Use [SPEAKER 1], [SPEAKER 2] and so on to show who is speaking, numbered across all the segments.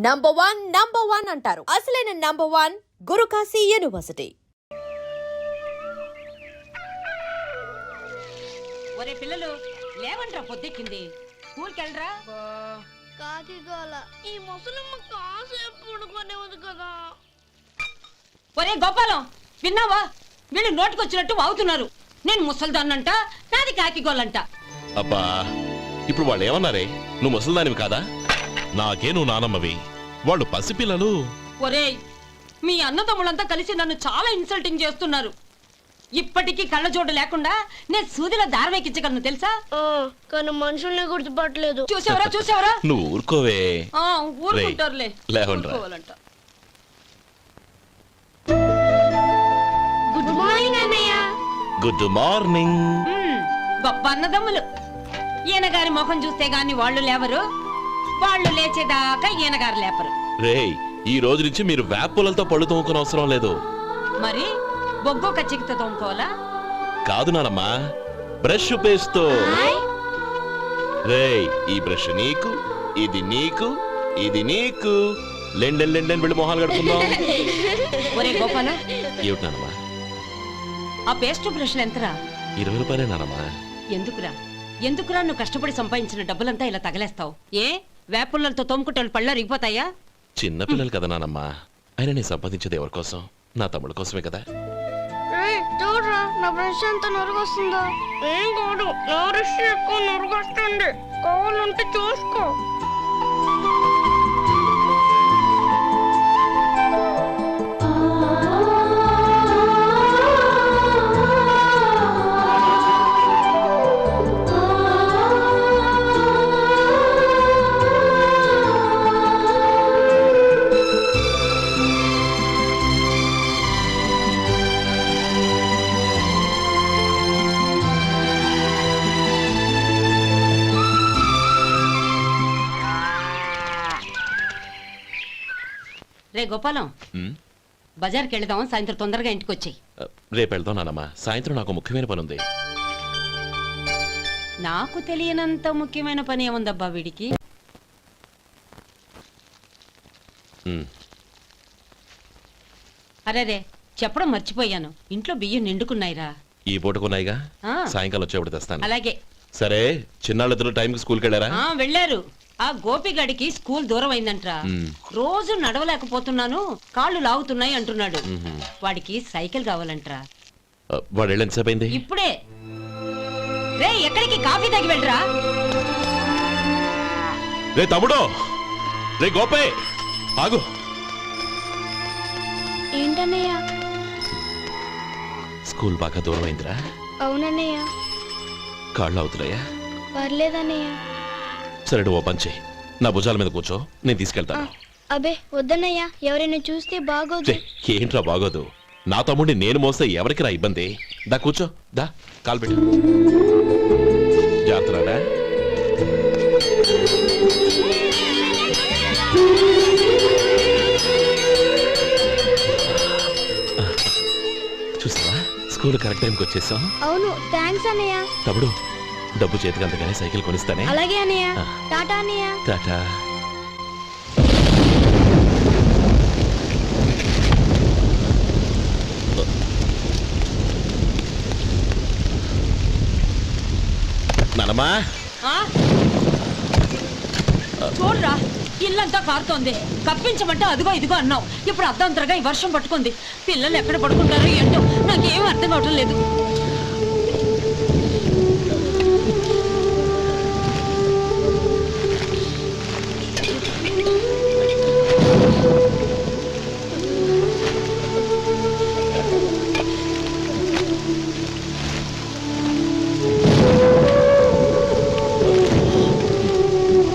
[SPEAKER 1] Number one అంటారు. అసలైన number one Guru Kashi university.
[SPEAKER 2] ఒరే పిల్లలు లేవంట్రా, పొద్దెక్కింది. స్కూల్కి వెళ్ళరా.
[SPEAKER 3] కాకిగోల ఈ ముసలమ్మ కాసేపు పడుకోనేవద్దు కదా.
[SPEAKER 2] ఒరే గోపాలం, విన్నావా? వీళ్ళు నోటికొచ్చినట్టు వాగుతున్నారు. నేను ముసల్దాన్నంట, నాది కాకిగోలంట.
[SPEAKER 4] అబ్బా, ఇప్పుడు వాళ్ళు ఏమన్నారే? నువ్వు ముసల్దానివి కాదా? నాకే నువ్వు నానమ్మవి, వాళ్ళు పసిపిల్లలు.
[SPEAKER 2] ఒరే, మీ అన్నదమ్ములంతా కలిసి నన్ను చాలా ఇన్సల్టింగ్ చేస్తున్నారు. ఇప్పటికీ కళ్ళజోడు లేకుండా నేను సూదిలో దారం ఎక్కించగలను తెలుసా?
[SPEAKER 3] కానీ మనుషుల్ని గుర్తుపట్టలేదు.
[SPEAKER 2] చూసావరా?
[SPEAKER 4] నువ్వు ఊరుకోవే.
[SPEAKER 2] ఊరుకుంటారులే.
[SPEAKER 4] లేవంట.
[SPEAKER 3] గుడ్ మార్నింగ్ అన్నయ్య.
[SPEAKER 4] Good morning.
[SPEAKER 2] గొప్ప అన్నదమ్ములు. ఈయనగారి ముఖం చూస్తే గాని వాళ్ళు లేవరు, వాళ్ళు లేచేదాకా ఈయనగారు లేపరు.
[SPEAKER 4] రేయ్, ఈ రోజు నుంచి మీరు వేపులతో పళ్ళు తోముకునే అవసరం లేదు.
[SPEAKER 2] మరి బొగ్గు కచ్చికితో తోముకోవాలా?
[SPEAKER 4] కాదు నానమ్మా, బ్రష్ పేస్తో. రేయ్, ఈ బ్రష్ నీకు, ఇది నీకు, ఇది నీకు. లెండెన్ వెళ్ళి మొహాలు కడుకుందాం.
[SPEAKER 2] ఒరే గోపాల,
[SPEAKER 4] ఏమిటి నానమ్మా?
[SPEAKER 2] ఆ పేస్ట్ బ్రష్లు ఎంతరా?
[SPEAKER 4] 20 రూపాయలే నానమ్మా.
[SPEAKER 2] ఎందుకురా నువ్వు కష్టపడి సంపాదించిన డబ్బులంతా ఇలా తగలేస్తావు? ఏ వేపుల్లలతో తోముకుంటే పళ్ళ రిగిపోతాయా?
[SPEAKER 4] చిన్న పిల్లలు కదా నానమ్మా. అయినా నేను సంపాదించేది ఎవరి కోసం? నా తమ్ముడు కోసమే కదా.
[SPEAKER 3] చూడరా, నా బ్రష్ ఎంత నొరుగొస్తుందో. ఏం కాదు, నా బ్రష్ ఎక్కువ నొరుగొస్తుంది. కావాలంటే చూసుకో.
[SPEAKER 2] రే గోపాలం, బజార్కి వెళదాం. సాయంత్రం తొందరగా ఇంటికి వచ్చాయి.
[SPEAKER 4] రేపు వెళ్దాం నానమ్మా. సాయంత్రం నాకు ముఖ్యమైన పని ఉంది.
[SPEAKER 2] నాకు తెలియనంత ముఖ్యమైన పని ఏముందబ్బా వీడికి? అరే చెప్పడం మర్చిపోయాను, ఇంట్లో బియ్యం నిండుకున్నాయిరా.
[SPEAKER 4] ఈ పూటకున్నాయిగా, సాయంకాలం వచ్చేప్పుడు తెస్తాను.
[SPEAKER 2] అలాగే.
[SPEAKER 4] సరే, చిన్నాళ్ళిద్దరు టైంకి స్కూల్కి వెళ్ళారా?
[SPEAKER 2] వెళ్ళారు. ఆ గోపిగడికి స్కూల్ దూరం అయిందంట్రా. రోజు నడవలేకపోతున్నాను, కాళ్ళు లాగుతున్నాయి అంటున్నాడు. వాడికి సైకిల్ కావాలంట్రా.
[SPEAKER 4] వాడు వెళ్ళి ఎంతసేపు అయింది?
[SPEAKER 2] ఇప్పుడే. రే, ఎక్కడికి? కాఫీ తాగి వెళ్ళరా.
[SPEAKER 4] రే తమ్ముడు, రే గోపే, ఆగు.
[SPEAKER 3] ఏంటన్నయ్య?
[SPEAKER 4] స్కూల్ బాగా దూరం అయిందిరా.
[SPEAKER 3] అవునన్నయ్య.
[SPEAKER 4] కాళ్ళు అవుతున్నాయా?
[SPEAKER 3] పర్లేదన్నయ్య.
[SPEAKER 4] సరే, ఓ పని చెయ్యి, నా భుజాల మీద కూర్చో, నేను తీసుకెళ్తాను.
[SPEAKER 3] అబే వద్దన్నయ్య, ఎవరైనా చూస్తే బాగోదు.
[SPEAKER 4] ఏంట్రా బాగోదు? నా తమ్ముడిని నేను మోస్తే ఎవరికి రా ఇబ్బంది? దా కూర్చో, దా కాలు పెట్టు. జాగ్రత్తరా. చూసావా, స్కూల్ కరెక్ట్ టైంకి వచ్చేసాం.
[SPEAKER 3] అవును, థ్యాంక్స్ అన్నయ్య.
[SPEAKER 4] తమ్ముడు, డబ్బు చేతికి అందుకనే సైకిల్ కొనిస్తానే.
[SPEAKER 3] అలాగే అన్నయ్య. టాటా అన్నయ్య.
[SPEAKER 4] టాటా. నానమ్మా,
[SPEAKER 2] చూడరా, ఇల్లంతా కారుతోంది. కప్పించమంటే అదిగో ఇదిగో అన్నావు, ఇప్పుడు అర్ధంతరగా ఈ వర్షం పట్టుకుంది. పిల్లలు ఎక్కడ పడుకుంటారో ఏంటో నాకేం అర్థం కావటం లేదు.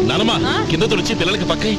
[SPEAKER 4] నానమ్మా, కింద తుడిచి పిల్లలకి పక్కై.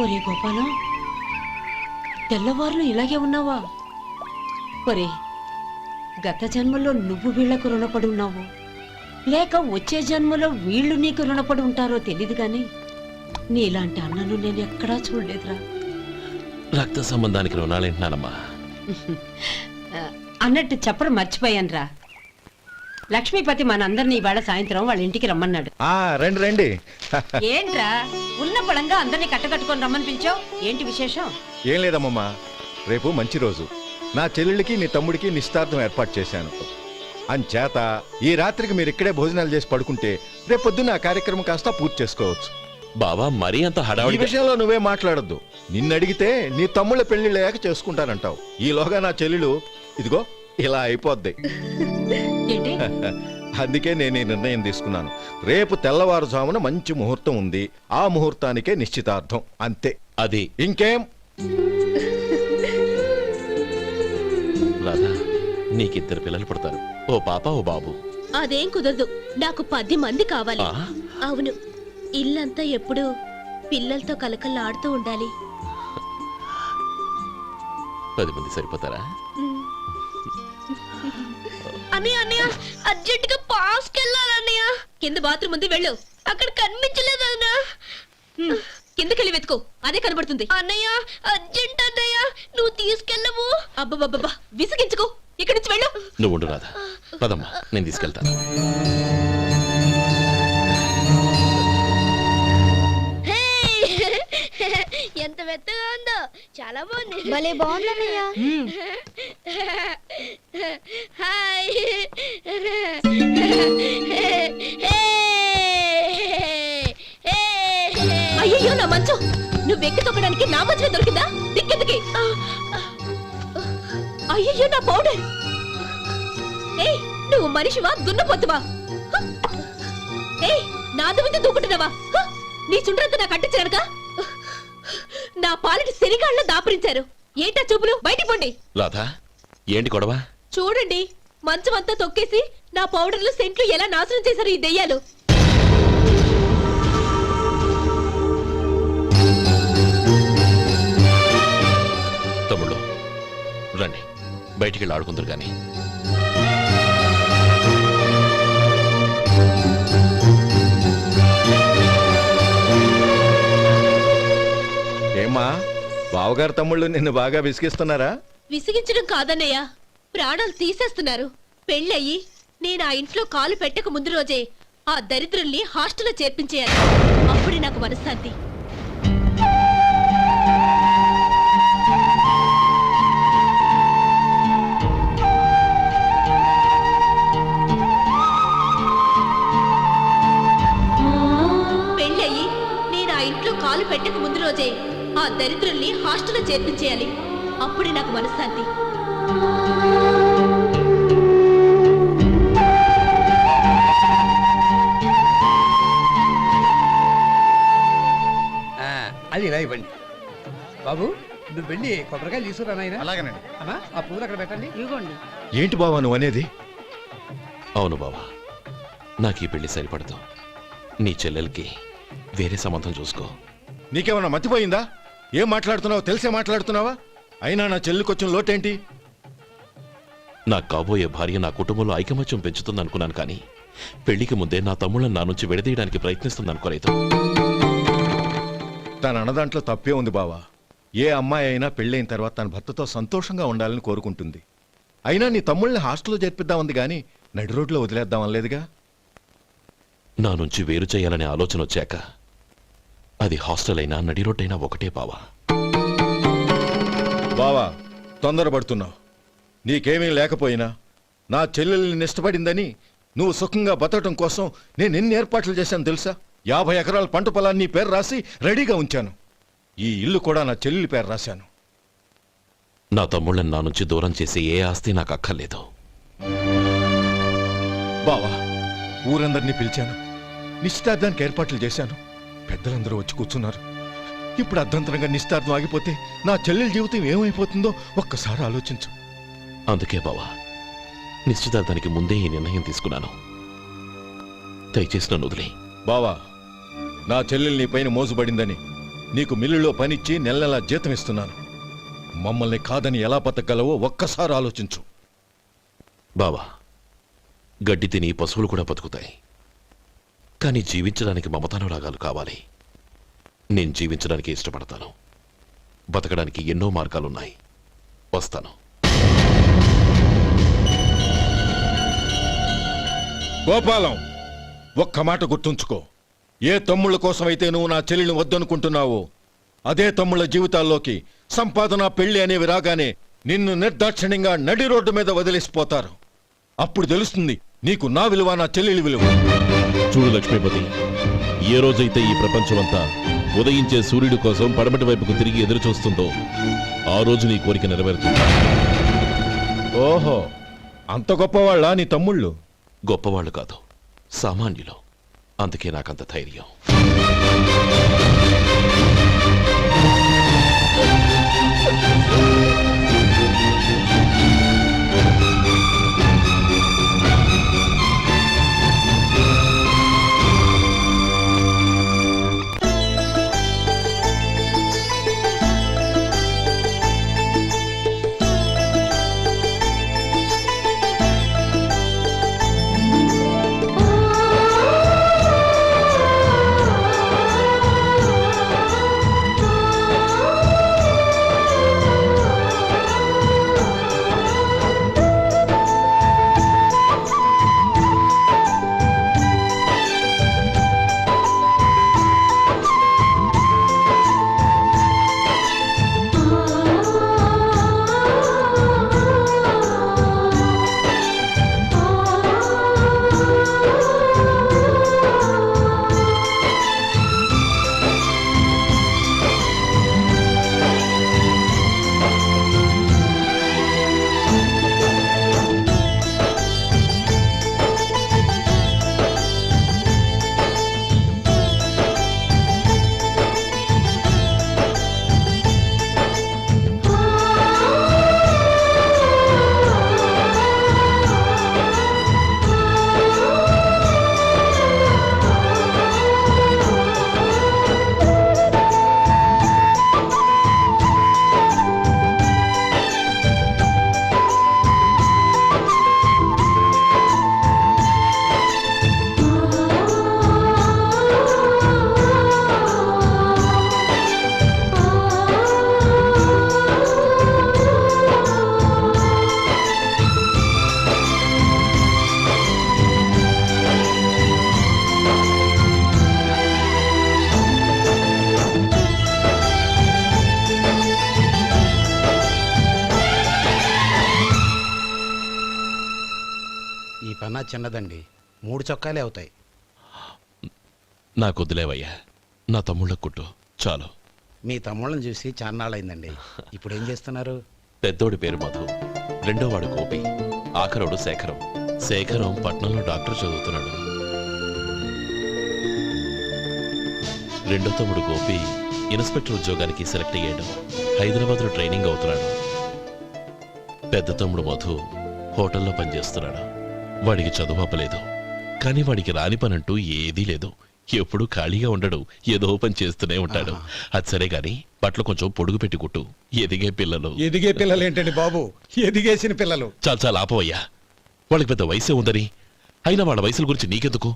[SPEAKER 2] ఒరే గోపాలం, తెల్లవారులు ఇలాగే ఉన్నావా? ఒరే, గత జన్మలో నువ్వు వీళ్లకు రుణపడి ఉన్నావు, లేక వచ్చే జన్మలో వీళ్ళు నీకు రుణపడి ఉంటారో తెలీదు గాని నీలాంటి అన్నను నేను ఎక్కడా చూడలేదురా.
[SPEAKER 4] రక్త సంబంధానికి రుణాలేంటున్నానమ్మా.
[SPEAKER 2] అన్నట్టు చెప్పడం మర్చిపోయానురా. లక్ష్మీపతి మనందరినీ ఇవాళ సాయంత్రం వాళ్ళ ఇంటికి రమ్మన్నాడు.
[SPEAKER 5] రండి రండి.
[SPEAKER 2] ఏంట్రా ఉన్న బలంగా అందరినీ కట్టకట్టుకొని రమ్మని పిలిచావు? ఏంటి విశేషం?
[SPEAKER 5] ఏం లేదమ్మమ్మా, రేపు మంచి రోజు. నా చెల్లెళ్ళకి నీ తమ్ముడికి నిశ్చితార్థం ఏర్పాటు చేశాను. అంచేత ఈ రాత్రికి మీరు ఇక్కడే భోజనాలు చేసి పడుకుంటే రేపొద్దున ఆ కార్యక్రమం కాస్త పూర్తి చేసుకోవచ్చు.
[SPEAKER 4] బావా మరీ అంత
[SPEAKER 5] ఈ
[SPEAKER 4] హడావిడి
[SPEAKER 5] విషయంలో నువ్వే మాట్లాడొద్దు. నిన్ను అడిగితే నీ తమ్ముళ్ళ పెళ్లిళ్ళయ్యాక చేసుకుంటానంటావు. ఈలోగా నా చెల్లెలు ఇదిగో ఇలా అయిపోద్ది.
[SPEAKER 2] ఏంటి?
[SPEAKER 5] అందుకే నేను ఈ నిర్ణయం తీసుకున్నాను. రేపు తెల్లవారుజామున మంచి ముహూర్తం ఉంది. ఆ ముహూర్తానికే నిశ్చితార్థం, అంతే.
[SPEAKER 4] అది
[SPEAKER 5] ఇంకేం?
[SPEAKER 4] రాధా, నీకిద్దరు పిల్లలు పుడతారు, ఓ పాప ఓ బాబు.
[SPEAKER 3] అదేం కుదరదు, నాకు 10 మంది కావాలి.
[SPEAKER 4] ఆ?
[SPEAKER 3] అవును, ఇల్లంతా ఎప్పుడు పిల్లలతో కలకల్లాడుతూ ఉండాలి.
[SPEAKER 4] 10 మంది సరిపోతారా?
[SPEAKER 3] అన్నయ్య అన్నయ్య, అర్జెంటుగా పాస్కి వెళ్ళాలన్నయ్య. కింద బాత్రూమ్ ఉంది, వెళ్ళు. అక్కడ కనిపించలేదు అన్న. కిందకెళ్ళి వెతుకో, అదే కనబడుతుంది. అన్నయ్య అర్జెంట్ అన్నయ్య, నువ్వు తీసుకెళ్ళవు. అబ్బబ్బబ్బా, విసిగించుకో, ఇక్కడి నుంచి వెళ్ళు.
[SPEAKER 4] నువ్వు ఉండు రాధా, పదమ్మా నేను తీసుకెళ్తాను.
[SPEAKER 3] ఎంత మెత్తగా ఉందో, చాలా బాగుంది. భలే బాగుంది అన్నయ్య. హాయ్. అయ్యో నా మంచం, నువ్వు వెక్కి తొక్కడానికి నా మంచమే దొరికిందా? దిక్కెందుకి? అయ్యో నా పౌడర్. ఏయ్, నువ్వు మనిషివా దున్నపోతువా? ఏయ్, నాదు మీద దూకుంటున్నావా? నీ చుండ్రంతా నాకు అంటించారుగా. నా పాలిటి శనిగాళ్ళ దాపరించారు. ఏంటా చూపులు? బయటికి పోండి.
[SPEAKER 4] రాధా, ఏంటి గొడవ?
[SPEAKER 3] చూడండి, మంచం అంతా తొక్కేసి నా పౌడర్లు సెంట్లు ఎలా నాశనం చేశారు ఈ దెయ్యాలు.
[SPEAKER 4] తమ్ముళ్ళు రండి, బయటికి వెళ్ళి ఆడుకుందరు కానీ.
[SPEAKER 5] ఏమ్మా, బావగారు తమ్ముళ్ళు నిన్ను బాగా విసిగిస్తున్నారా?
[SPEAKER 3] విసిగించడం కాదన్నయ్య, ప్రాణాలు తీసేస్తున్నారు. పెళ్ళయి నేను ఆ ఇంట్లో కాలు పెట్టక ముందు రోజే ఆ దరిద్రుల్ని హాస్టల్లో చేర్పించేయాలి. అప్పుడే నాకు మనశ్శాంతి. పెళ్ళయి నేను ఆ ఇంట్లో కాలు పెట్టక ముందు రోజే ఆ దరిద్రుల్ని హాస్టల్లో చేర్పించేయాలి. అప్పుడే నాకు మనశ్శాంతి.
[SPEAKER 6] అది ఇలా ఇవ్వండి బాబు. నువ్వు వెళ్ళి కొబ్బరికాయలు తీసుకురా నాయనా.
[SPEAKER 5] అలాగేనండి.
[SPEAKER 6] అమ్మా, ఆ పువ్వులు అక్కడ పెట్టండి. ఇవ్వండి.
[SPEAKER 5] ఏంటి బావా నువ్వు అనేది?
[SPEAKER 4] అవును బావా, నాకు ఈ పెళ్లి సరిపడదు. నీ చెల్లెలకి వేరే సంబంధం చూసుకో.
[SPEAKER 5] నీకేమన్నా మతిపోయిందా? ఏం మాట్లాడుతున్నావో తెలిసే మాట్లాడుతున్నావా? అయినా నా చెల్లికొచ్చిన లోటేంటి?
[SPEAKER 4] నా కాబోయే భార్య నా కుటుంబంలో ఐకమత్యం పెంచుతుంది అనుకున్నాను, కానీ పెళ్లికి ముందే నా తమ్ముళ్ళని నా నుంచి విడదీయడానికి ప్రయత్నిస్తుంది అనుకోలేదు.
[SPEAKER 5] తన అన్నదాంట్లో తప్పే ఉంది బావా. ఏ అమ్మాయి అయినా పెళ్ళైన తర్వాత తన భర్తతో సంతోషంగా ఉండాలని కోరుకుంటుంది. అయినా నీ తమ్ముళ్ళని హాస్టల్లో చేర్పిద్దామంది కానీ నడి రోడ్లో వదిలేద్దామనలేదుగా.
[SPEAKER 4] నా నుంచి వేరు చేయాలనే ఆలోచన వచ్చాక అది హాస్టల్ అయినా నడి రోడ్డైనా ఒకటే బావా.
[SPEAKER 5] బావా, తొందరపడుతున్నావు. నీకేమీ లేకపోయినా నా చెల్లెల్ని ఇష్టపడిందని నువ్వు సుఖంగా బతకటం కోసం నేను ఎన్ని ఏర్పాట్లు చేశాను తెలుసా? 50 ఎకరాల పంట పొలాన్ని నీ పేరు రాసి రెడీగా ఉంచాను. ఈ ఇల్లు కూడా నా చెల్లెలి పేరు రాశాను.
[SPEAKER 4] నా తమ్ముళ్ళని నా నుంచి దూరం చేసే ఏ ఆస్తి నాకు అక్కర్లేదు.
[SPEAKER 5] బావా, ఊరందరినీ పిలిచాను. నిశ్చితార్థానికి ఏర్పాట్లు చేశాను. పెద్దలందరూ వచ్చి కూర్చున్నారు. ఇప్పుడు అర్ధంతరంగా నిశ్చితార్థం ఆగిపోతే నా చెల్లెల జీవితం ఏమైపోతుందో ఒక్కసారి ఆలోచించు.
[SPEAKER 4] అందుకే బావా, నిశ్చితార్థానికి ముందే ఈ నిర్ణయం తీసుకున్నాను. దయచేసి నన్ను వదిలే.
[SPEAKER 5] బావా, నా చెల్లెలు నీ పైన మోసుబడిందని నీకు మిల్లులో పనిచ్చి నెల నెలా జీతం ఇస్తున్నాను. మమ్మల్ని కాదని ఎలా బతకగలవో ఒక్కసారి ఆలోచించు.
[SPEAKER 4] బావా, గడ్డి తిని పశువులు కూడా బతుకుతాయి. కానీ జీవించడానికి మమతానురాగాలు కావాలి. నేను జీవించడానికి ఇష్టపడతాను. బతకడానికి ఎన్నో మార్గాలున్నాయి. వస్తాను.
[SPEAKER 5] గోపాలం, ఒక్క మాట గుర్తుంచుకో. ఏ తమ్ముళ్ళ కోసమైతే నువ్వు నా చెల్లిని వద్దనుకుంటున్నావో అదే తమ్ముళ్ళ జీవితాల్లోకి సంపాదన, పెళ్లి అనేవి రాగానే నిన్ను నిర్దాక్షిణ్యంగా నడి రోడ్డు మీద వదిలేసిపోతారు. అప్పుడు తెలుస్తుంది నీకు నా విలువ, నా చెల్లెలి విలువ.
[SPEAKER 7] చూడు లక్ష్మీపతి, ఏ రోజైతే ఈ ప్రపంచమంతా ఉదయించే సూర్యుడి కోసం పడమటి వైపుకు తిరిగి ఎదురు చూస్తుందో ఆ రోజు నీ కోరిక నెరవేరుతుంది.
[SPEAKER 5] ఓహో, అంత గొప్పవాళ్ళ నీ తమ్ముళ్ళు?
[SPEAKER 4] గొప్పవాళ్ళు కాదు, సామాన్యులు. అందుకే నాకంత ధైర్యం.
[SPEAKER 8] ఈ పన్నా చిన్నదండి, 3 చొక్కాలే అవుతాయి.
[SPEAKER 4] నాకొద్దులేవయ్యా, నా తమ్ముళ్ళ కుట్టు చాలు.
[SPEAKER 8] మీ తమ్ముళ్ళని చూసి చాన్నాళ్ళైందండి. ఇప్పుడు ఏం చేస్తున్నారు?
[SPEAKER 4] పెద్దోడి పేరు మధు, రెండోవాడు గోపి, ఆఖరోడు శేఖరం. శేఖరం పట్నంలో డాక్టర్ చదువుతున్నాడు. రెండో తమ్ముడు గోపి ఇన్స్పెక్టర్ ఉద్యోగానికి సెలెక్ట్ అయ్యాడు. హైదరాబాద్లో ట్రైనింగ్ అవుతున్నాడు. పెద్ద తమ్ముడు మధు హోటల్లో పనిచేస్తున్నాడు. వాడికి చదువు అప్పలేదు, కానీ వాడికి రాని పనంటూ ఏదీ లేదు. ఎప్పుడూ ఖాళీగా ఉండడు, ఏదో పని చేస్తూనే ఉంటాడు. అది సరే గాని బట్టలు కొంచెం పొడుగు పెట్టి కుట్టు. ఎదిగే పిల్లలు.
[SPEAKER 6] ఎదిగే పిల్లలు ఏంటండి బాబు, ఎదిగేసిన పిల్లలు.
[SPEAKER 4] చాలా చాలా ఆపవయ్యా, వాళ్ళకి పెద్ద వయసే ఉందని. అయినా వాళ్ళ వయసుల గురించి నీకెందుకు?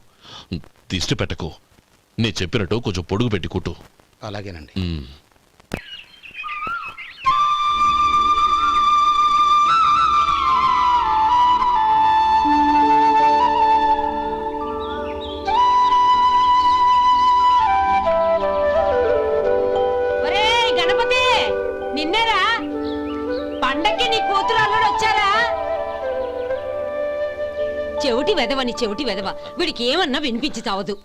[SPEAKER 4] దిష్టి పెట్టకు. నేను చెప్పినట్టు కొంచెం పొడుగు పెట్టి కుట్టు.
[SPEAKER 8] అలాగేనండి.
[SPEAKER 2] ఒరేయ్ గణపతి, నిన్నేరా? పండక్కి నీ కూతురు అల్లుడు వచ్చారా? చెవిటి వెదవని చెవిటి వెదవ, వీడికి ఏమన్నా వినిపించి చావదు.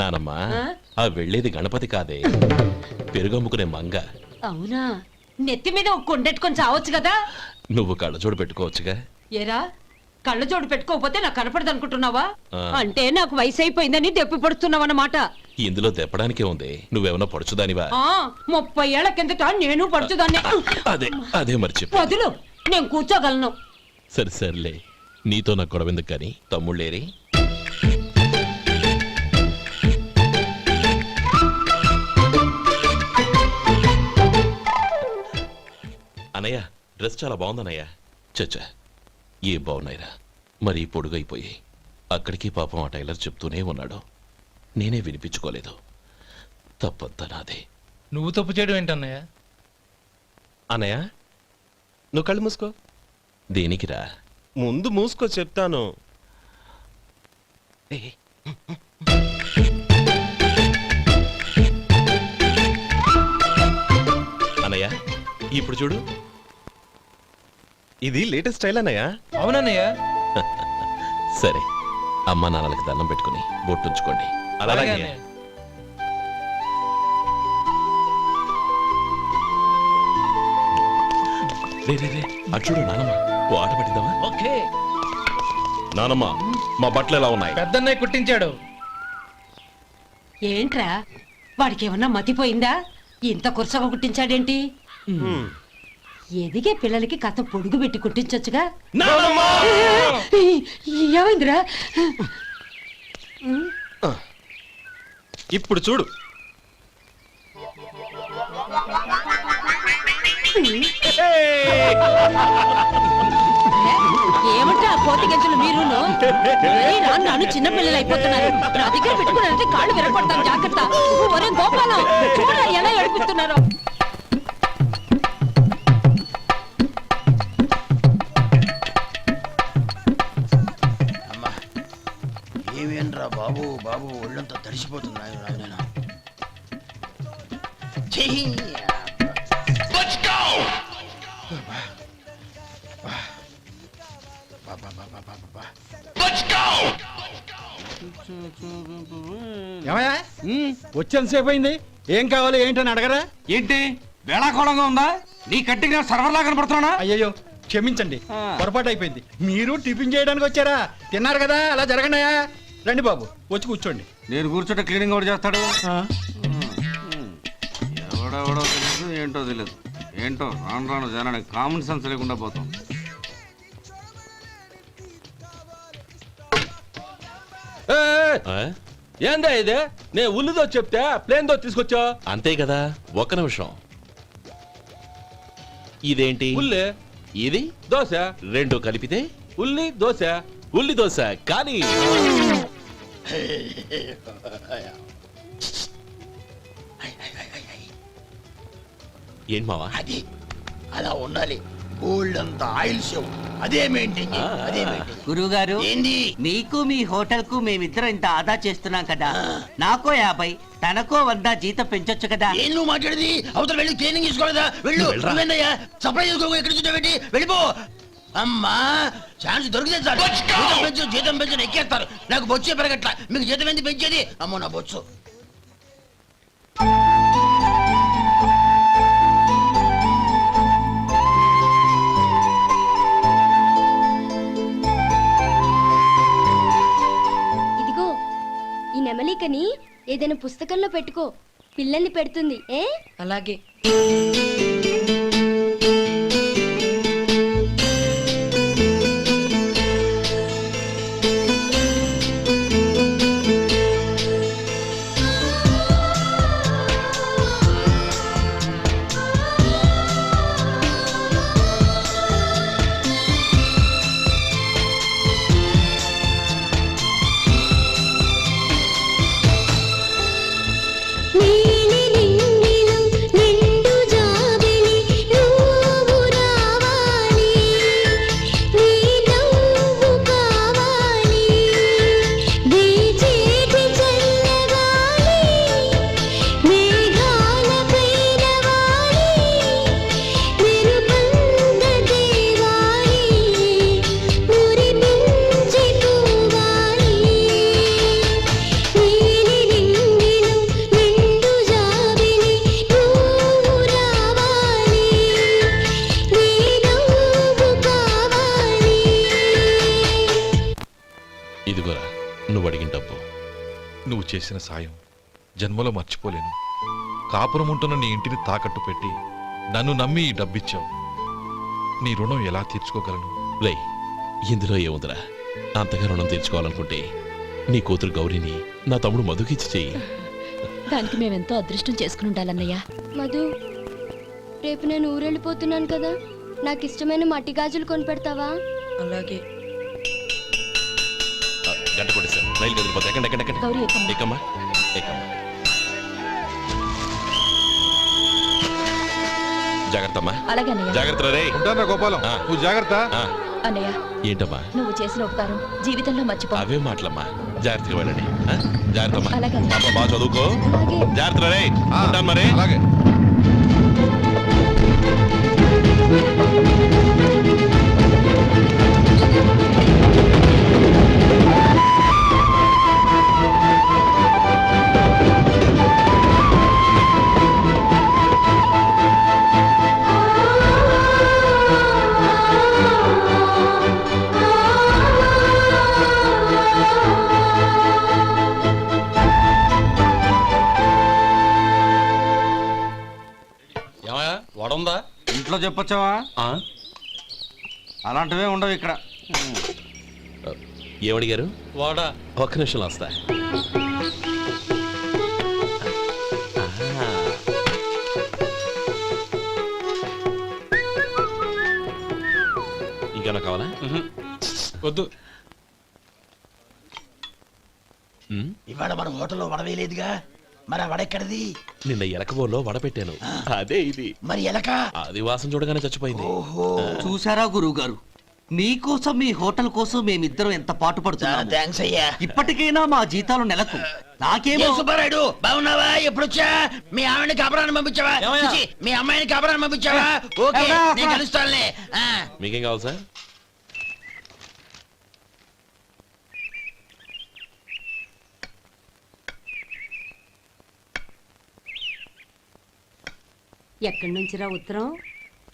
[SPEAKER 4] నానమ్మా, ఆ వెళ్ళేది గణపతి కాదే, పెరుగమ్ముకునే మంగ.
[SPEAKER 2] అవునా? నెత్తి మీద ఒక కొండెట్టుకొని చావచ్చు కదా.
[SPEAKER 4] నువ్వు కళ్ళజోడు పెట్టుకోవచ్చుగా.
[SPEAKER 2] ఏరా, కళ్ళ జోడు పెట్టుకోకపోతే నాకు కనపడదు అనుకుంటున్నావా?
[SPEAKER 4] ఆ.
[SPEAKER 2] అంటే నాకు వయసు అయిపోయిందని దెప్పి పడుతున్నావన్నమాట.
[SPEAKER 4] ఇందులో దెప్పడానికే ఉంది. నువ్వేమన్నా పడుచుదానివా?
[SPEAKER 2] 30 ఏళ్ల కిందట నేను పడుచుదాన్ని.
[SPEAKER 4] అదే అదే మర్చి.
[SPEAKER 2] వదులు, నేను కూర్చోగలను.
[SPEAKER 4] సరే సర్లే, నీతో నాకు గొడవ ఎందుకు కానీ. తమ్ముళ్ళేరి? అన్నయ్య డ్రెస్ చాలా బాగుందన్నయ్య. చచ్చా ఏ బాగున్నాయిరా, మరీ పొడుగైపోయి. అక్కడికి పాపం ఆ టైలర్ చెప్తూనే ఉన్నాడు, నేనే వినిపించుకోలేదు. తప్పంతా నాదే.
[SPEAKER 9] నువ్వు తప్పు చేయడం ఏంటన్నయ్య?
[SPEAKER 10] అన్నయ్య నువ్వు కళ్ళు మూసుకో.
[SPEAKER 4] దేనికిరా?
[SPEAKER 10] ముందు మూసుకో చెప్తాను.
[SPEAKER 4] అన్నయ్య ఇప్పుడు చూడు.
[SPEAKER 10] ఇది లేటెస్ట్ స్టైల్ అన్నయ్య.
[SPEAKER 9] అవునన్నయ్య.
[SPEAKER 4] సరే, అమ్మా నాన్నలకి దండం పెట్టుకుని బొట్టుంచుకోండి.
[SPEAKER 9] అలాగే
[SPEAKER 4] అలాగే
[SPEAKER 9] అన్నయ్య.
[SPEAKER 4] రే రే రే, అటు చూడు నానమ్మ, ఓ ఆట పట్టిద్దామా?
[SPEAKER 9] ఓకే.
[SPEAKER 7] నానమ్మ, మా బట్టలు ఎలా ఉన్నాయి?
[SPEAKER 9] పెద్దన్నయ్య కుట్టించాడు.
[SPEAKER 2] ఏంట్రా వాడికి ఏమన్నా మతిపోయిందా? ఇంత కురసగా కుట్టించాడేంటి? ఎదిగే పిల్లలకి కథ పొడుగు పెట్టి కుట్టించొచ్చుగా. ఏమైందిరా?
[SPEAKER 10] ఇప్పుడు చూడు.
[SPEAKER 2] ఏమంటే ఆ కోతి గంజలు మీరును నన్ను చిన్న పిల్లలు అయిపోతున్నారు. నా దగ్గర పెట్టుకున్నారంటే కాళ్ళు విరగొడతాను, జాగ్రత్త. ఒరే గోపాలం, చూడరా ఎలా ఏడిపిస్తున్నారో.
[SPEAKER 8] అమ్మా ఏమేంట్రా బాబు బాబు ఒళ్ళంతా తడిసిపోతున్నా నేను.
[SPEAKER 6] ఏమయ్యా వచ్చేంత సేపు అయింది, ఏం కావాలి ఏంటని అడగరా?
[SPEAKER 8] ఏంటి వేళాకోళంగా ఉందా? నీ కట్టిగా సర్వర్లా కనపడుతున్నా?
[SPEAKER 6] అయ్యయ్యో క్షమించండి, పొరపాటు అయిపోయింది. మీరు టిఫిన్ చేయడానికి వచ్చారా? తిన్నారు కదా, అలా జరగండియా. రండి బాబు, వచ్చి కూర్చోండి.
[SPEAKER 8] నేను కూర్చుంటే క్లీనింగ్ కూడా చేస్తాడు. ఎవడెవడో తెలియదు, ఏంటో తెలియదు. ఏంటో రాను రాను జనానికి కామన్ సెన్స్ లేకుండా పోతాం.
[SPEAKER 4] ఆ?
[SPEAKER 10] ఏందా ఇది? నే ఉల్లిదో చెప్తే ప్లేన్ దో తీసుకొచ్చా.
[SPEAKER 4] అంతే కదా, ఒక్క నిమిషం. ఇదేంటి?
[SPEAKER 10] ఉల్లి
[SPEAKER 4] ఇది
[SPEAKER 10] దోశ,
[SPEAKER 4] రెండు కలిపితే
[SPEAKER 10] ఉల్లి దోశ.
[SPEAKER 4] ఉల్లి దోశ. కానీ ఏంటి మావా?
[SPEAKER 8] అది అలా ఉండాలి. గోల్డ్ అంత ఆయిల్ షో అదే మెయింటైన్ అదే మెయింటైన్.
[SPEAKER 11] గురువుగారు,
[SPEAKER 8] ఏంది?
[SPEAKER 11] మీకు మీ హోటల్ కు మేమిద్దరం ఇంత ఆదా చేస్తున్నాం కదా, నాకో 50 తనకో 100 జీతం పెంచొచ్చు కదా.
[SPEAKER 8] ఏం నువ్వు మాట్లాడేది? అవతల వెళ్ళి ట్రైనింగ్ తీసుకోలేదా? వెళ్ళు. నువ్వేందయ్యా సప్లై చేసుకో, ఎక్కడ చూసా పెట్టి వెళ్ళిపో. అమ్మా ఛాన్స్ దొరికితే చాలు. జీతం పెంచు ఎక్కేస్తారు. నాకు బొచ్చే పెరగట్ల, మీకు జీతం ఎందుకు పెంచేది? అమ్మో నా బొచ్చు.
[SPEAKER 3] ఇదిగో ఈ నెమలికని ఏదైనా పుస్తకంలో పెట్టుకో, పిల్లల్ని పెడుతుంది. ఏ
[SPEAKER 2] అలాగే.
[SPEAKER 4] ఇదిగోరా నువ్వు అడిగిన డబ్బు.
[SPEAKER 7] నువ్వు చేసిన సాయం జన్మలో మర్చిపోలేను. కాపురం ఉంటున్న నీ ఇంటిని తాకట్టు పెట్టి నన్ను నమ్మి ఈ డబ్బిచ్చావు. నీ రుణం ఎలా తీర్చుకోగలను?
[SPEAKER 4] రేయ్, ఇందులో ఏముందిరా? అంతగా రుణం తీర్చుకోవాలనుకుంటే నీ కూతురు గౌరీని నా తమ్ముడు మధుకిచ్చి చెయ్యి.
[SPEAKER 3] దానికి మేమెంతో అదృష్టం చేసుకుని ఉండాలన్నయ్య. మధు, రేపు నేను ఊరెళ్ళిపోతున్నాను కదా, నాకు ఇష్టమైన మట్టి గాజులు కొనిపెడతావా?
[SPEAKER 1] అలాగే.
[SPEAKER 4] గంట కొట్టేశాను, రైలు కదిలిపోతే ఎక్కండి ఎక్కండి ఎక్కండి.
[SPEAKER 3] గౌరీ ఎక్కమ్మా.
[SPEAKER 4] ఎక్కమ్మా ఎక్కమ్మా. జాగ్రత్త అమ్మా,
[SPEAKER 3] అలాగే అన్నయ్య.
[SPEAKER 4] జాగ్రత్త రే.
[SPEAKER 7] ఉంటానా గోపాలం,
[SPEAKER 4] ఆ.
[SPEAKER 7] నువ్వు జాగ్రత్త.
[SPEAKER 4] ఆ,
[SPEAKER 3] అన్నయ్య,
[SPEAKER 4] ఏంటమ్మా
[SPEAKER 3] నువ్వు చేసిన ఉపకారం జీవితంలో మర్చిపో.
[SPEAKER 4] అవే మాటలమ్మా, జాగ్రత్తగా వెళ్ళండి. ఆ, జాగ్రత్త అమ్మా.
[SPEAKER 3] అలాగే.
[SPEAKER 4] పాప బాగా చదువుకో.
[SPEAKER 3] అలాగే.
[SPEAKER 4] జాగ్రత్త రే.
[SPEAKER 7] ఆ,
[SPEAKER 4] ఉంటాను మరి.
[SPEAKER 7] అలాగే.
[SPEAKER 10] ఏమయ్యా వడుందా?
[SPEAKER 11] ఇంట్లో చెప్పొచ్చావా? అలాంటివే ఉండవు ఇక్కడ.
[SPEAKER 4] ఏమడిగారు?
[SPEAKER 10] వాడా
[SPEAKER 4] ఒక్క నిమిషంలో వస్తా. ఇంకేమన్నా కావాలా?
[SPEAKER 10] వద్దు.
[SPEAKER 4] ఉమ్,
[SPEAKER 8] ఇవాళ మన హోటల్లో వడవేయలేదుగా, మరి ఆ వడెక్కడిది?
[SPEAKER 4] నిన్న ఎలకబోల్లో వడ పెట్టాను, అదే ఇది.
[SPEAKER 8] మరి ఎలక?
[SPEAKER 4] అది వాసన చూడగానే చచ్చిపోయింది.
[SPEAKER 11] చూసారా గురువు గారు, మీకోసం మీ హోటల్ కోసం మేమిద్దరం ఎంత పాటు పడుతున్నాం.
[SPEAKER 8] థ్యాంక్స్ అయ్యా.
[SPEAKER 11] ఇప్పటికైనా మా జీతాలు నెలకు నాకేమో.
[SPEAKER 8] ఏ సుబ్బారాయుడు, బాగున్నావా? ఎప్పుడొచ్చా? మీ ఆవిడని కాపురాన్ని పంపించావా?
[SPEAKER 10] ఏమయ్యా?
[SPEAKER 8] చిచి, మీ అమ్మాయిని కాపురాన్ని పంపించావా? ఓకే, నేను కలుస్తానులే. ఆ.
[SPEAKER 4] మీకేం కావాలి సార్?
[SPEAKER 2] ఎక్కడి నుంచిరా ఉత్తరం?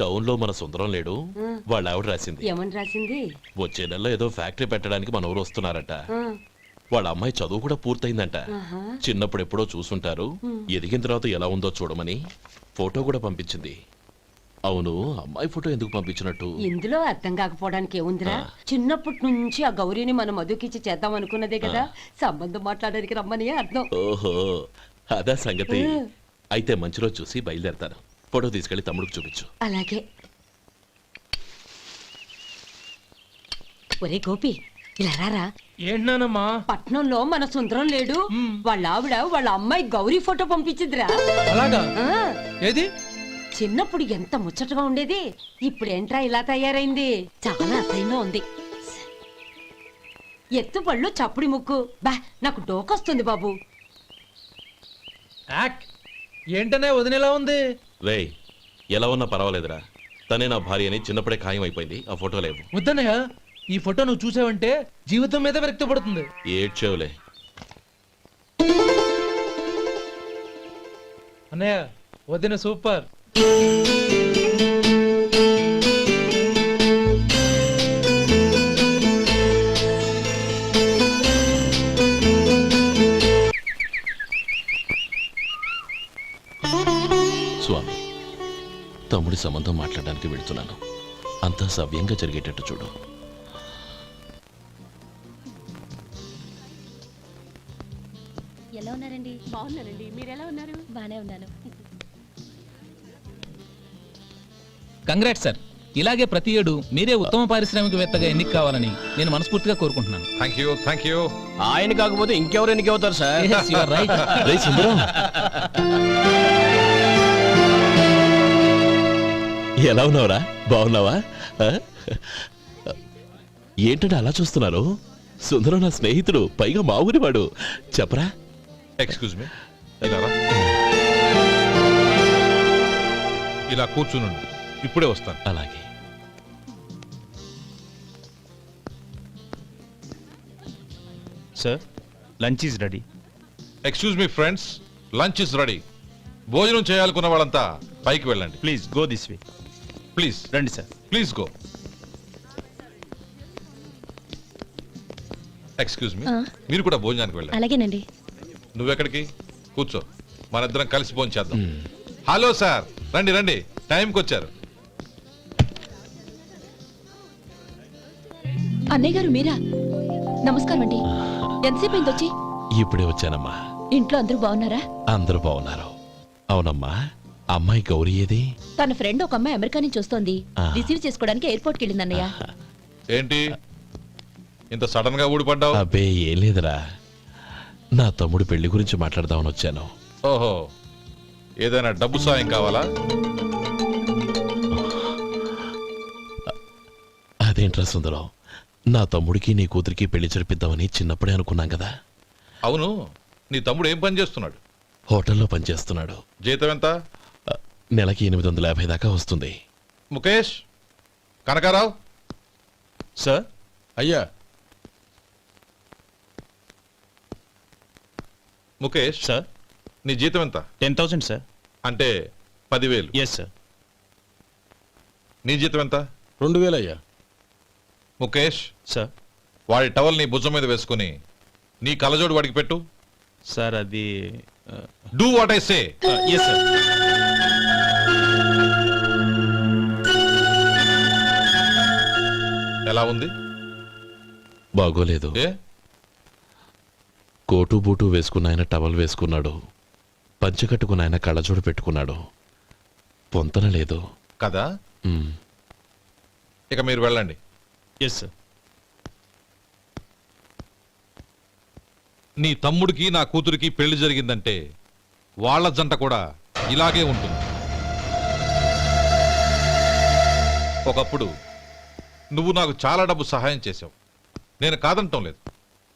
[SPEAKER 4] టౌన్ లో మన సుందరం లేడు, వాళ్ళ ఆవిడ రాసింది.
[SPEAKER 2] ఏమని రాసింది?
[SPEAKER 4] వచ్చే నెలలో ఏదో ఫ్యాక్టరీ పెట్టడానికి మన ఊరు వస్తున్నారట.
[SPEAKER 2] ఆ,
[SPEAKER 4] వాళ్ళ అమ్మాయి చదువు కూడా పూర్తయిందంట.
[SPEAKER 2] ఆహా.
[SPEAKER 4] చిన్నప్పుడు ఎప్పుడో చూసుంటారు, ఎదిగిన తర్వాత ఎలా ఉందో చూడమని ఫోటో కూడా పంపించింది. అవును, అమ్మాయి ఫోటో ఎందుకు పంపించినట్టు?
[SPEAKER 2] ఇందులో అర్థం కాకపోవడానికి ఏముందిరా? చిన్నప్పటి నుంచి ఆ గౌరీని మనం మధుకిచ్చి చేద్దాం అనుకున్నదే కదా, సంబంధం మాట్లాడడానికి రమ్మని అర్థం.
[SPEAKER 4] ఓహో, అదా సంగతి. అయితే మంచి రోజు చూసి బయలుదేరతాను. ఫోటో తీసుకెళ్లి తమ్ముడికి చూపించు.
[SPEAKER 2] అలాగే. ఒరే గోపి, ఇలా రారా.
[SPEAKER 9] ఏంటన్నానమ్మా?
[SPEAKER 2] పట్నంలో మన సుందరం లేడు, వాళ్ళ ఆవిడ వాళ్ళ అమ్మాయి గౌరీ ఫోటో పంపించిందిరా.
[SPEAKER 9] అలాగా?
[SPEAKER 2] ఆ,
[SPEAKER 9] ఏది?
[SPEAKER 2] చిన్నప్పుడు ఎంత ముచ్చటగా ఉండేది, ఇప్పుడేంట్రా ఇలా తయారైంది? చాలా అసహ్యంగా ఉంది. ఎత్తుపళ్ళు చప్పుడి ముక్కు, బా నాకు డోకొస్తుంది బాబు.
[SPEAKER 9] యాక్ ఏంటనే వదినేలా ఉంది?
[SPEAKER 4] రేయ్, ఎలా ఉన్నా పర్వాలేదురా, తనే నా భార్య అని చిన్నప్పుడే ఖాయం అయిపోయింది. ఆ ఫోటో లేవు.
[SPEAKER 9] వద్దన్నయ్య, ఈ ఫోటో నువ్వు చూసావంటే జీవితం మీద వ్యక్తపడుతుంది.
[SPEAKER 4] ఏడ్చేవులే.
[SPEAKER 9] అన్నయ్య, వదిన సూపర్.
[SPEAKER 4] స్వామి, తమ్ముడి సంబంధం మాట్లాడడానికి వెళ్తున్నాను. అంతా సవ్యంగా జరిగేటట్టు చూడు.
[SPEAKER 3] ఎలా ఉన్నారండి? బాగున్నానండి. మీరు ఎలా ఉన్నారు? బానే ఉన్నాను.
[SPEAKER 9] Congrats sir. ఇలాగే ప్రతి ఏడు మీరే ఉత్తమ పారిశ్రామికవేత్తగా ఎన్నిక కావాలని నేను మనస్ఫూర్తిగా కోరుకుంటున్నాను.
[SPEAKER 7] Thank you, thank you.
[SPEAKER 10] ఆయన కాకపోతే ఇంకెవరు ఎన్నిక అవుతారు sir?
[SPEAKER 9] Yes, you are right.
[SPEAKER 4] రేయ్ సుందరం, ఎలా ఉన్నావురా? బాగున్నావా? ఆ? ఏంటంటే అలా చూస్తున్నారు? సుందరం నా స్నేహితుడు, పైగా మా ఊరివాడు. చెప్పరా?
[SPEAKER 7] ఎక్స్క్యూజ్ మీ, ఇలా రా. ఇలా కూర్చునుండు, ఇప్పుడే వస్తాను.
[SPEAKER 4] అలాగే.
[SPEAKER 6] Sir, lunch is ready.
[SPEAKER 7] Excuse me friends, lunch is ready. భోజనం చేయాలనుకున్న వాళ్ళంతా పైకి వెళ్ళండి.
[SPEAKER 6] Please go this way.
[SPEAKER 7] Please
[SPEAKER 6] రండి sir.
[SPEAKER 7] Please go. Excuse me, మీరు కూడా భోజనానికి వెళ్ళండి.
[SPEAKER 3] అలాగేనండి.
[SPEAKER 7] నువ్వెక్కడికి? కూర్చో, మనిద్దరం కలిసి భోజనం చేద్దాం. హలో సార్, రండి రండి, టైంకి వచ్చారు.
[SPEAKER 3] అన్నయ్య గారు మీరా? నమస్కారం అండి. ఎంతసేపు అయింది వచ్చి?
[SPEAKER 4] ఇప్పుడే వచ్చానమ్మా.
[SPEAKER 3] ఇంట్లో అందరూ బాగున్నారా?
[SPEAKER 4] అందరూ బాగున్నారు. అవునమ్మా, అమ్మాయి గౌరీ ఏది?
[SPEAKER 3] తన ఫ్రెండ్ ఒక అమ్మాయి అమెరికా నుంచి వస్తోంది.
[SPEAKER 4] ఆ.
[SPEAKER 3] రిసీవ్ చేసుకోవడానికి ఎయిర్పోర్ట్కి వెళ్ళింది అన్నయ్య.
[SPEAKER 7] ఏంటి ఇంత సడన్ గా ఊడిపడ్డావు?
[SPEAKER 4] అబ్బే ఏం లేదురా, నా తమ్ముడు పెళ్లి గురించి మాట్లాడదామని వచ్చాను.
[SPEAKER 7] ఓహో, ఏదైనా డబ్బు సాయం కావాలా?
[SPEAKER 4] అదేంట్రా సుందరం, నా తమ్ముడికి నీ కూతురికి పెళ్లి జరిపిద్దామని చిన్నప్పుడే అనుకున్నాం కదా.
[SPEAKER 7] అవును, నీ తమ్ముడు ఏం పని చేస్తున్నాడు?
[SPEAKER 4] హోటల్లో పనిచేస్తున్నాడు.
[SPEAKER 7] జీతం ఎంత?
[SPEAKER 4] నెలకి 850 దాకా వస్తుంది.
[SPEAKER 7] ముఖేష్, కనకారావు.
[SPEAKER 6] సార్.
[SPEAKER 5] అయ్యా,
[SPEAKER 7] ముఖేష్
[SPEAKER 6] సార్.
[SPEAKER 7] నీ జీతం ఎంత?
[SPEAKER 6] 10,000 సార్.
[SPEAKER 7] అంటే 10,000.
[SPEAKER 6] Yes sir.
[SPEAKER 7] నీ జీతం ఎంత?
[SPEAKER 5] 2,000 అయ్యా.
[SPEAKER 7] ముఖేష్,
[SPEAKER 6] సార్.
[SPEAKER 7] వాడి టవల్ నీ భుజం మీద వేసుకుని నీ కలజోడు వాడికి పెట్టు.
[SPEAKER 6] సార్ అది
[SPEAKER 7] do what I say.
[SPEAKER 6] Yes sir.
[SPEAKER 7] ఎలా ఉంది?
[SPEAKER 4] బాగోలేదు.
[SPEAKER 7] ఏ?
[SPEAKER 4] కోటు బూటు వేసుకున్న ఆయన టవల్ వేసుకున్నాడు, పంచె కట్టుకున్న ఆయన కళ్ళజోడు పెట్టుకున్నాడు. పొంతన లేదు
[SPEAKER 7] కదా.
[SPEAKER 4] ఉమ్.
[SPEAKER 7] ఇక మీరు వెళ్ళండి.
[SPEAKER 6] Yes sir.
[SPEAKER 7] నీ తమ్ముడికి నా కూతురికి పెళ్లి జరిగిందంటే వాళ్ళ జంట కూడా ఇలాగే ఉంటుంది. ఒకప్పుడు నువ్వు నాకు చాలా డబ్బు సహాయం చేశావు, నేను కాదంటం లేదు.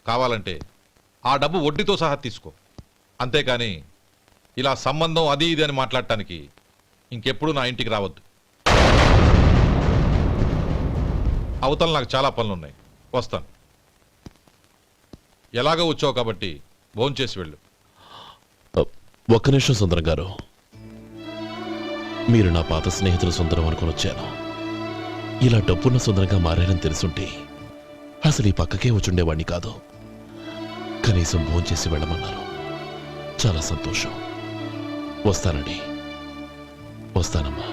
[SPEAKER 7] కావాలంటే ఆ డబ్బు వడ్డీతో సహా తీసుకో. అంతేకాని ఇలా సంబంధం అది ఇది అని మాట్లాడటానికి ఇంకెప్పుడు నా ఇంటికి రావద్దు. అవతల నాకు చాలా పనులున్నాయి, వస్తాను. ఎలాగో వచ్చావు కాబట్టి భోంచేసి వెళ్ళు.
[SPEAKER 4] ఒక్క నిమిషం సుందరం గారు, మీరు నా పాత స్నేహితులు సుందరం అనుకుని వచ్చాను. ఇలా డబ్బున్న సుందరంగా మారారని తెలుసుంటే అసలు ఈ పక్కకే వచ్చుండేవాణ్ణి కాదు. కనీసం భోంచేసి వెళ్ళమన్నారు, చాలా సంతోషం. వస్తానండి, వస్తానమ్మా.